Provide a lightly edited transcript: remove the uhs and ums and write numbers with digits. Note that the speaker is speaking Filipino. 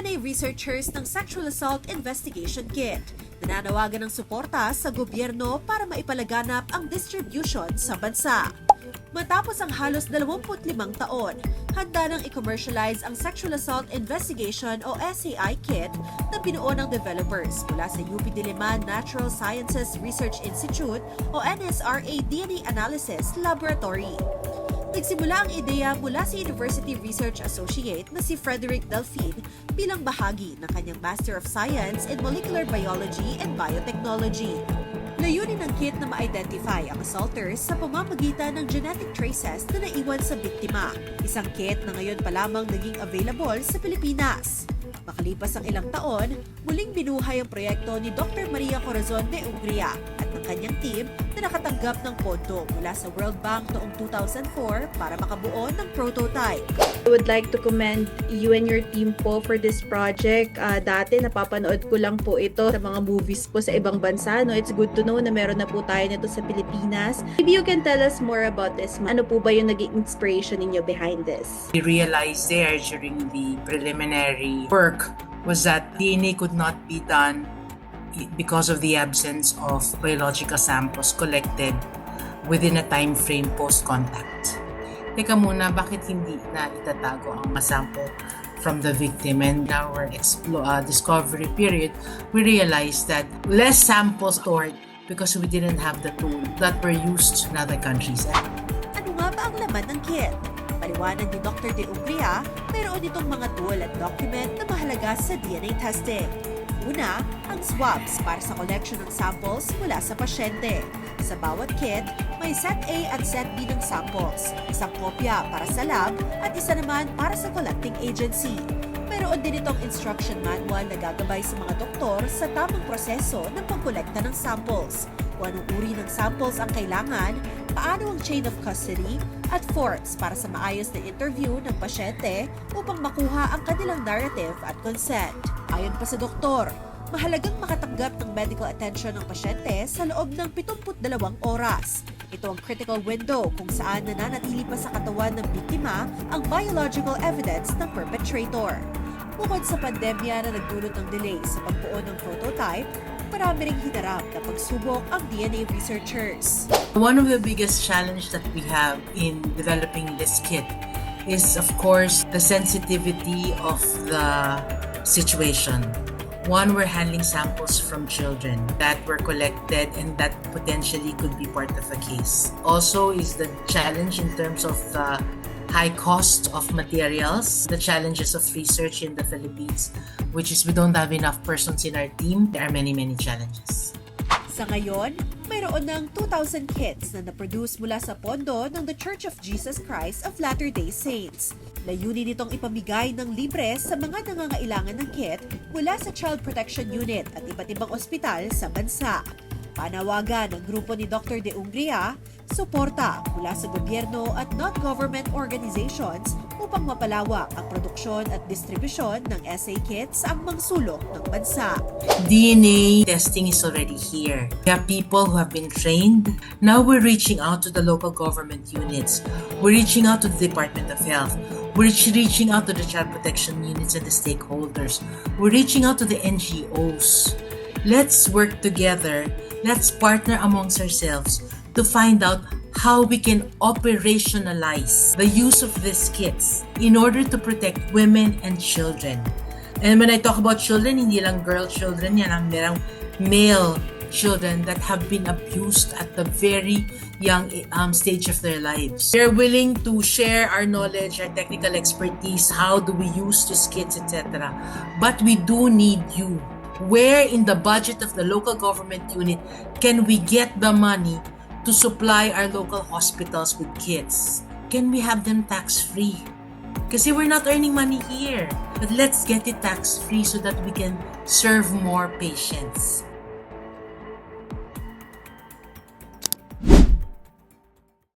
DNA researchers ng Sexual Assault Investigation Kit. Nananawagan ng suporta sa gobyerno para maipalaganap ang distribution sa bansa. Matapos ang halos 25 taon, handa nang i-commercialize ang Sexual Assault Investigation o SAI Kit na binuo ng developers mula sa UP Diliman Natural Sciences Research Institute o NSRA DNA Analysis Laboratory. Nagsimula ang ideya mula sa University Research Associate na si Frederick Delphine bilang bahagi ng kanyang Master of Science in Molecular Biology and Biotechnology. Layunin ng kit na ma-identify ang assaulters sa pamamagitan ng genetic traces na naiwan sa biktima. Isang kit na ngayon pa lamang naging available sa Pilipinas. Makalipas ang ilang taon, muling binuhay ang proyekto ni Dr. Maria Corazon de Ungria at ng kanyang team na nakatanggap ng pondo mula sa World Bank noong 2004 para makabuo ng prototype. I would like to commend you and your team po for this project. Dati napapanood ko lang po ito sa mga movies po sa ibang bansa. No? It's good to know na meron na po tayo nito sa Pilipinas. Maybe you can tell us more about this. Ano po ba yung naging inspiration ninyo behind this? We realized there during the preliminary work was that DNA could not be done because of the absence of biological samples collected within a time frame post-contact. Teka muna, bakit hindi na itatago ang mga sample from the victim? And in our discovery period, we realized that less samples stored because we didn't have the tool that were used in other countries. Ano nga ba ang laman ng kit? Paliwanag ni Dr. De Ungria, mayroon itong mga tool at document na mahalaga sa DNA testing. Una, ang swabs para sa collection ng samples mula sa pasyente. Sa bawat kit, may set A at set B ng samples, isang kopya para sa lab at isa naman para sa collecting agency. Mayroon din itong instruction manual na gagabay sa mga doktor sa tamang proseso ng pagkolekta ng samples. Kung anong uri ng samples ang kailangan, paano ang chain of custody, at forms para sa maayos na interview ng pasyente upang makuha ang kanilang narrative at consent. Ayon pa sa doktor, mahalagang makatanggap ng medical attention ng pasyente sa loob ng 72 oras. Ito ang critical window kung saan nananatili pa sa katawan ng biktima ang biological evidence ng perpetrator. Bukod sa pandemya na nagdulot ng delay sa pagbuo ng prototype, marami ring hinarap na pagsubok ang DNA researchers. One of the biggest challenge that we have in developing this kit is, of course, the sensitivity of the situation. One, we're handling samples from children that were collected and that potentially could be part of a case. Also is the challenge in terms of the high cost of materials, the challenges of research in the Philippines, which is we don't have enough persons in our team. There are many challenges. Sa ngayon, mayroon ng 2,000 kits na naproduce mula sa pondo ng The Church of Jesus Christ of Latter-day Saints. Layunin nitong ipamigay ng libre sa mga nangangailangan ng kit mula sa Child Protection Unit at iba't ibang ospital sa bansa. Panawagan ng grupo ni Dr. De Ungria, suporta mula sa gobyerno at non-government organizations upang mapalawak ang produksyon at distribusyon ng SA kits sa ambang sulok ng bansa. DNA testing is already here. We have people who have been trained. Now we're reaching out to the local government units. We're reaching out to the Department of Health. We're reaching out to the child protection units and the stakeholders. We're reaching out to the NGOs. Let's work together. Let's partner amongst ourselves to find out how we can operationalize the use of these kits in order to protect women and children. And when I talk about children, hindi lang girl children yan, ang merang male children that have been abused at the very young stage of their lives. We're willing to share our knowledge, our technical expertise, how do we use these kits, etc. But we do need you. Where in the budget of the local government unit can we get the money to supply our local hospitals with kits? Can we have them tax-free? Kasi we're not earning money here. But let's get it tax-free so that we can serve more patients.